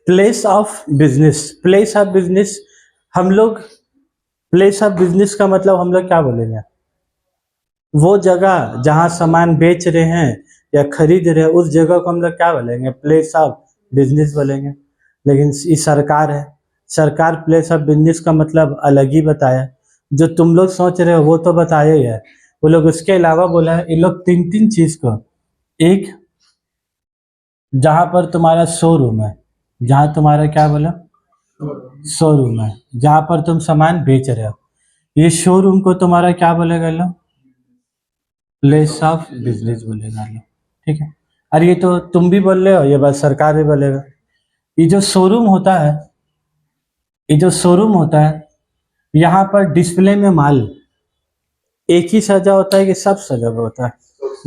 Place of business, place of business, हम लोग place of business का मतलब हम लोग क्या बोलेंगे? वो जगह जहाँ सामान बेच रहे हैं या खरीद रहे हैं उस जगह को हम लोग क्या बोलेंगे? प्लेस ऑफ बिजनेस बोलेंगे। लेकिन ये सरकार है, सरकार प्लेस ऑफ बिजनेस का मतलब अलग ही बताया। जो तुम लोग सोच रहे हो वो तो बताया ही है, वो लोग उसके अलावा बोला है। ये लोग तीन तीन चीज को, एक जहाँ पर तुम्हारा शोरूम है, जहाँ तुम्हारा क्या बोला? शोरूम है, जहाँ पर तुम सामान बेच रहे हो, ये शोरूम को तुम्हारा क्या बोलेगा लोग? प्लेस ऑफ बिजनेस बोलेगा लोग। ठीक है, और ये तो तुम भी बोल रहे हो, ये बात सरकार भी बोलेगा। ये जो शोरूम होता है, ये जो शोरूम होता है, यहाँ पर डिस्प्ले में माल एक ही सजा होता है कि सब सजा हुआ होता है?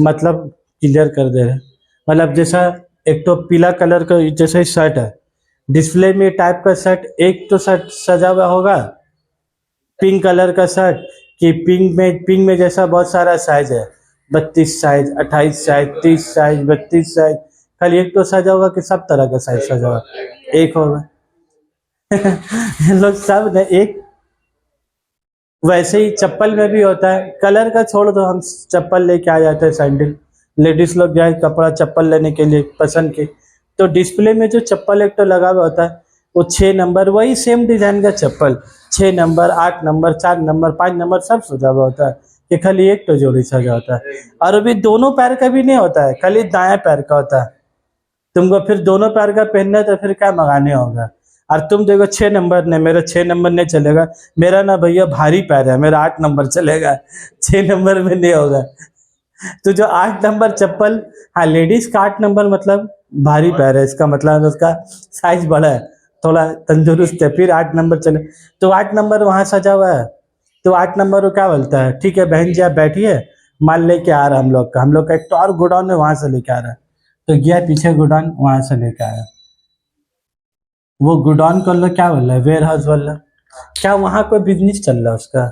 मतलब क्लियर कर दे रहे हैं। मतलब जैसा एक तो पीला कलर का जैसे शर्ट है, डिस्प्ले में टाइप का शर्ट, एक तो शर्ट सजा हुआ होगा। पिंक कलर का शर्ट, कि पिंक में जैसा बहुत सारा साइज है, 32 साइज, 28 साइज, 30 साइज, 32 साइज। खाली एक तो सजा होगा कि सब तरह का साइज सजा होगा? एक होगा। इन लोग सब ने एक। वैसे ही चप्पल में भी होता है, कलर का छोड़ दो, हम चप्पल लेके आ जाते हैं सैंडल, लेडीज लोग जाए कपड़ा चप्पल लेने के लिए पसंद की, तो डिस्प्ले में जो चप्पल एक तो लगा हुआ होता है, वो 6 नंबर, वही सेम डिजाइन का चप्पल, 6 नंबर, 8 नंबर, 4 नंबर, 5 नंबर, सब सजा हुआ होता है। कि खाली एक तो जोड़ी सजा होता है, और अभी दोनों पैर का भी नहीं होता है, खाली दाएं पैर का होता है। तुमको फिर दोनों पैर का पहनना है तो फिर क्या मंगाने होगा? और तुम देखो 6 नंबर ने, मेरा 6 नंबर नहीं चलेगा, मेरा ना भैया भारी पैर है, मेरा 8 नंबर चलेगा, 6 नंबर में नहीं होगा। तो जो 8 नंबर चप्पल, हाँ लेडीज का 8 नंबर मतलब भारी पैर है, इसका मतलब उसका साइज बड़ा है, थोड़ा तंदुरुस्त है, फिर 8 नंबर चले। तो 8 नंबर वहां सजा हुआ है, तो 8 नंबर को क्या बोलता है? ठीक है बहन जी आप बैठिए, माल लेके आ रहा है हम लोग का एक तो और गोडाउन है, वहां से लेके आ रहा है। तो गया पीछे गोडाउन, वहां से लेके आया। वो गोडाउन को लोग क्या बोल रहा है? वेयर हाउस बोल रहा है। क्या वहां कोई बिजनेस चल रहा है उसका?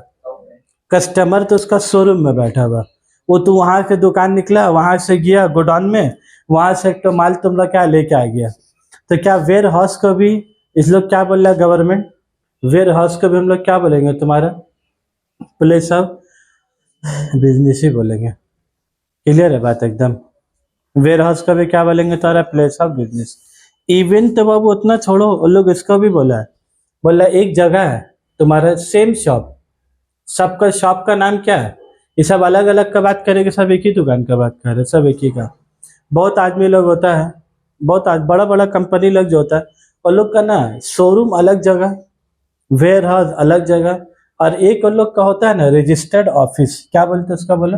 कस्टमर तो उसका शोरूम में बैठा हुआ, वो तो वहां से दुकान निकला, वहां से गया गोडाउन में, वहां से एक तो माल तुम लोग क्या लेके आ गया। तो क्या वेयर हाउस को भी इस लोग क्या बोल रहा है? गवर्नमेंट वेयर हाउस को भी हम लोग क्या बोलेंगे? तुम्हारा प्लेस ऑफ बिजनेस ही बोलेंगे। क्लियर है बात एकदम? वेयर हाउस का भी क्या बोलेंगे? तुम्हारा प्लेस ऑफ बिजनेस। इवन तो बाबू उतना छोड़ो, वो लोग इसको भी बोला है, बोला एक जगह है तुम्हारा सेम शॉप, सबका शॉप का नाम क्या है? ये सब अलग अलग का बात करेंगे, सब एक ही दुकान का बात कर रहे हैं, सब एक ही का। बहुत आदमी लोग होता है, बड़ा बड़ा कंपनी लोग जो होता है, वो लोग का ना शोरूम अलग जगह, वेयर हाउस अलग जगह, और एक उन लोग का होता है ना रजिस्टर्ड ऑफिस, क्या बोलते हैं उसका? बोलो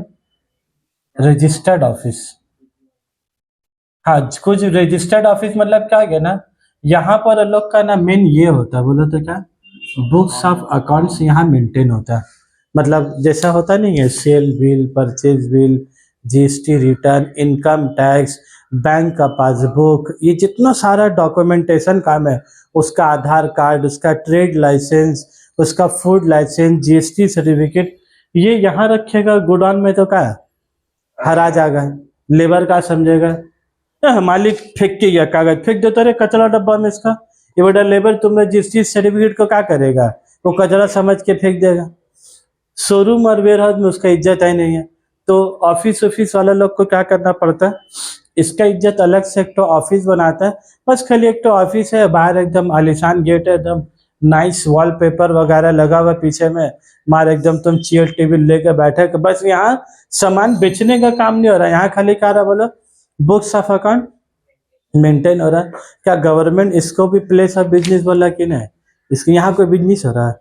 रजिस्टर्ड ऑफिस। हाँ कुछ रजिस्टर्ड ऑफिस मतलब क्या है ना, यहाँ पर उन लोग का ना मेन ये होता है, बोलो तो क्या, बुक्स ऑफ अकाउंट्स यहाँ मेंटेन होता है। मतलब जैसा होता नहीं है, sale bill, purchase bill, GST return, income tax, bank का पासबुक, ये जितना सारा डॉक्यूमेंटेशन काम है, उसका आधार कार्ड, उसका ट्रेड लाइसेंस, उसका फूड लाइसेंस, जीएसटी सर्टिफिकेट, ये यहाँ रखेगा गोडाउन में तो क्या हरा जाएगा, लेबर का समझेगा। मालिक फेंक के गया, कागज फेंक देता रे कचरा डब्बा में इसका, ये बड़ा लेबर तुम्हें जिस चीज सर्टिफिकेट को क्या करेगा? वो कचरा समझ के फेंक देगा। शोरूम और वेयर हाउस में उसका इज्जत है नहीं है, तो ऑफिस वाला लोग को क्या करना पड़ता है? इसका इज्जत अलग से एक तो ऑफिस बनाता है, बस खाली एक तो ऑफिस है, बाहर एकदम आलिशान गेट है, एकदम नाइस वॉलपेपर वगैरह लगा हुआ पीछे में, मार एकदम तुम चेयर टेबल लेकर बैठे, बस यहाँ सामान बेचने का काम नहीं हो रहा, यहाँ खाली क्या रहा बोलो, बुक्स ऑफ अकाउंट मेंटेन हो रहा है। क्या गवर्नमेंट इसको भी प्लेस ऑफ बिजनेस बोला कि नहीं? इसके यहाँ कोई बिजनेस हो रहा है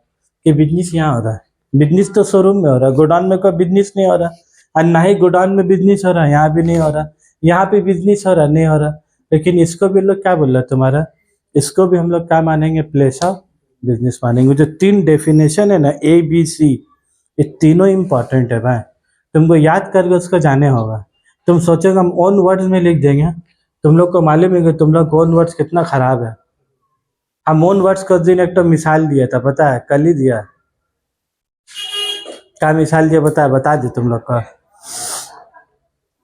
कि बिजनेस यहाँ हो रहा है? बिजनेस तो शोरूम में हो रहा है, गोडाउन में कोई बिजनेस नहीं हो रहा, और ना ही गोडाउन में बिजनेस हो रहा है, यहाँ भी नहीं हो रहा, यहाँ पे बिजनेस हो रहा नहीं हो रहा। लेकिन इसको भी लोग क्या बोल रहा है तुम्हारा? इसको भी हम लोग क्या मानेंगे? प्लेस ऑफ बिजनेस मानेंगे। जो तीन डेफिनेशन है ना, ABC, ये तीनों इंपॉर्टेंट है भाई, तुमको याद करके उसको जाने होगा। तुम सोचोगे हम ओन वर्ड्स में लिख देंगे, तुम लोग को मालूम है कि तुम लोग ओन वर्ड्स कितना खराब है। हम ओन वर्ड्स का उस दिन एक तो मिसाल दिया था, पता है, कल ही दिया। क्या मिसाल दिया बता दी तुम लोग का।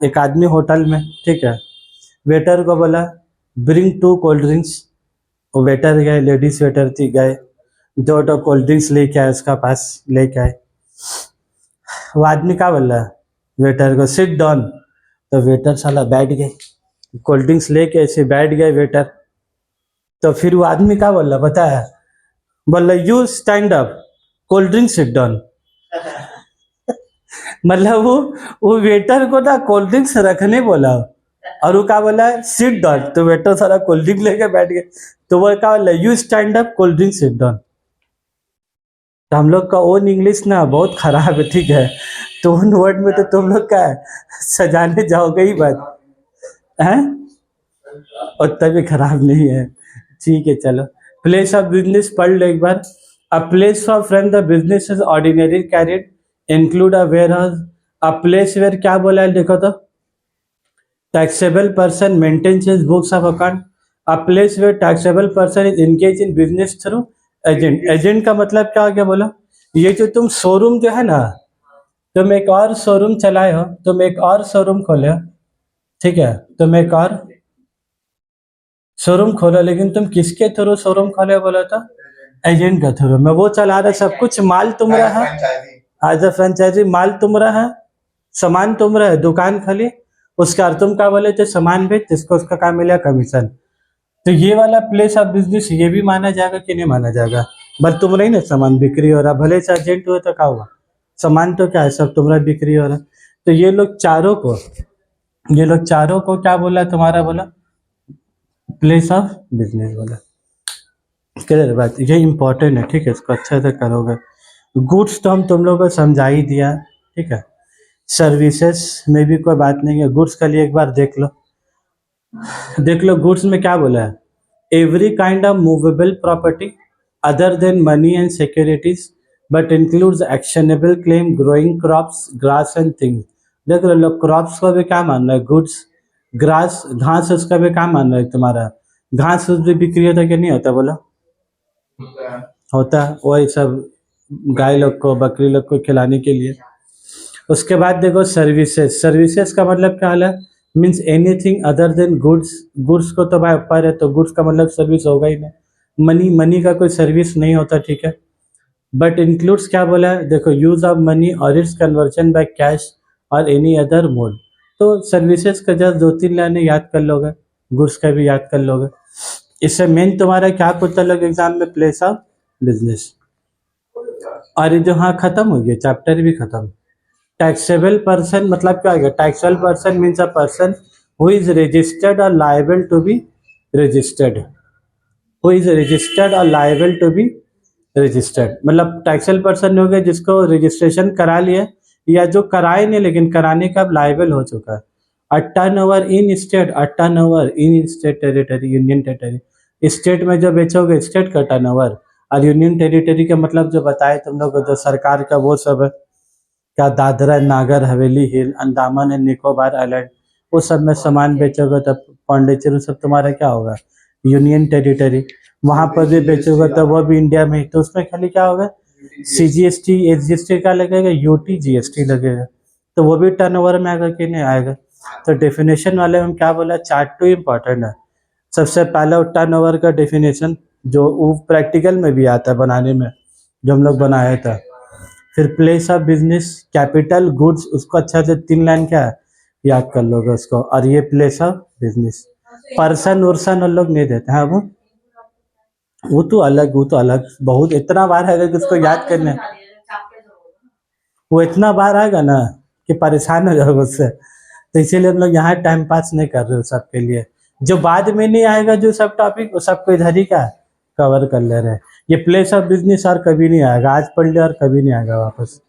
एक आदमी होटल में, ठीक है, वेटर को बोला ब्रिंग 2 कोल्ड ड्रिंक्स, वो वेटर गए, लेडीज वेटर थी, गए 2 कोल्ड ड्रिंक्स लेके आए, उसका पास लेके आए। वो आदमी क्या बोल रहा है वेटर को, सिट डाउन। तो वेटर साला बैठ गए, कोल्ड ड्रिंक्स लेके ऐसे बैठ गए वेटर। तो फिर वो आदमी क्या बोल रहा पता है, बोल रहा you stand up, cold drink sit down. मतलब वो वेटर को ना कोल्ड ड्रिंक्स रखने बोला, और वो क्या बोला सिट डाउन। तो वेटर सारा कोल्ड ड्रिंक लेके बैठ गए। तो वो क्या बोला, you stand up, cold drink sit down. तो हम लोग का ओन इंग्लिश ना बहुत खराब है, ठीक है, तो उन वर्ड में तो तुम लोग का सजाने जाओगे ही बात है, उतना भी खराब नहीं है, ठीक है। चलो, प्लेस ऑफ बिजनेस पढ़ लो एक बार। A place of run the business is ordinary carried include a warehouse. A place where क्या बोला है देखो तो, taxable person maintains his books of account. A place where taxable person is engage in business through agent. Agent का मतलब क्या हो गया बोलो, ये जो तुम शोरूम जो है ना, तुम एक और शोरूम चलाए हो, तुम एक और शोरूम खोले हो, ठीक है, तुम एक और शोरूम खोलो, लेकिन तुम किसके थ्रू शोरूम खोले हो बोला था, एजेंट के थ्रू में। वो चला रहा सब कुछ, माल तुम रहा एज अ फ्रेंचाइजी, माल तुम रहा, सामान तुम रहे, दुकान खाली, उसका तुम क्या बोले थे, सामान बेच, जिसको उसका क्या मिला कमीशन। तो ये वाला प्लेस ऑफ बिजनेस ये भी माना जाएगा कि नहीं माना जाएगा, बस तुम रही ना सामान बिक्री हो रहा, भले से एजेंट हुए तो क्या हुआ, सामान तो क्या है सब तुम्हारा बिक्री हो रहा। तो ये लोग चारों को क्या बोला तुम्हारा, बोला प्लेस ऑफ बिजनेस बोला। क्लियर बात, ये इंपॉर्टेंट है, ठीक है, इसको अच्छे से करोगे। गुड्स तो हम तुम लोगों को समझा ही दिया, ठीक है। सर्विसेज में भी कोई बात नहीं है, गुड्स का लिए एक बार देख लो गुड्स में क्या बोला है, every kind of movable property other than money and securities but includes actionable claim, growing crops, grass and things. देख लो, क्रॉप्स का भी क्या मान रहा है, गुड्स, ग्रास घास, उसका भी क्या मान रहा है तुम्हारा, घास उस भी बिक्री होता कि नहीं होता बोलो, होता है, वही सब गाय लोग को, बकरी लोग को खिलाने के लिए। उसके बाद देखो सर्विसेज, सर्विसेज का मतलब क्या है, means anything other than goods. Goods को तो भाई ऊपर है, तो गुड्स का मतलब सर्विस होगा ही नहीं। मनी का कोई सर्विस नहीं होता, ठीक है। बट इंक्लूड्स क्या बोला है देखो, यूज ऑफ मनी और इट्स कन्वर्जन बाय कैश और एनी अदर मोड। तो सर्विसेज का जस्ट 2-3 लाइनें याद कर लोगे, गुड्स का भी याद कर लोगे। इससे मेन तुम्हारा क्या पूछता लोग एग्जाम में, प्लेस ऑफ बिजनेस। और ये जो हाँ खत्म हो गया, चैप्टर भी खत्म। टैक्सेबल पर्सन मतलब क्या होगा, taxable person means a person who is registered और liable to be registered, who is registered और लायबल टू बी रजिस्टर्ड। मतलब टैक्सेबल पर्सन हो गया जिसको रजिस्ट्रेशन करा लिया, या जो कराए नहीं लेकिन कराने का अब लायबल हो चुका है। A turnover in state, a turnover in state territory, union territory, state में जो बेचोगे स्टेट का टर्नओवर, और यूनियन टेरिटरी का मतलब जो बताए तुम लोग जो सरकार का वो सब है, क्या दादरा नागर हवेली, हिल, अंडमान एंड निकोबार आइलैंड, वो सब में सामान बेचोगे तब पौंडीचेरी सब तुम्हारा क्या होगा, यूनियन टेरिटरी। वहां पर भी बेचोगे तब वो भी इंडिया में ही, तो उसमें खाली क्या होगा, CGST SGST का लगेगा, UT GST लगेगा, तो वो भी टर्नओवर में आएगा कि नहीं आएगा। तो डेफिनेशन वाले में क्या बोला, चार्ट 2 इम्पॉर्टेंट है। सबसे पहला टर्नओवर का डेफिनेशन जो वो प्रैक्टिकल में भी आता है बनाने में, जो हम लोग बनाया था। फिर place of business, capital, goods, उसको अच्छा से 3 लाइन क्या है याद कर लोगे उसको। और ये प्लेस ऑफ बिजनेस, पर्सन उर्सन उन लोग नहीं देते हैं, वो तो अलग बहुत, इतना बार है कि उसको याद करने, वो इतना बार आएगा ना कि परेशान हो जाओगे उससे। तो इसीलिए हम लोग यहाँ टाइम पास नहीं कर रहे हो सबके लिए, जो बाद में नहीं आएगा जो सब टॉपिक, वो सबको इधर ही का कवर कर ले रहे हैं। ये प्लेस ऑफ बिजनेस और कभी नहीं आएगा, आज पढ़ लिया और कभी नहीं आएगा वापस।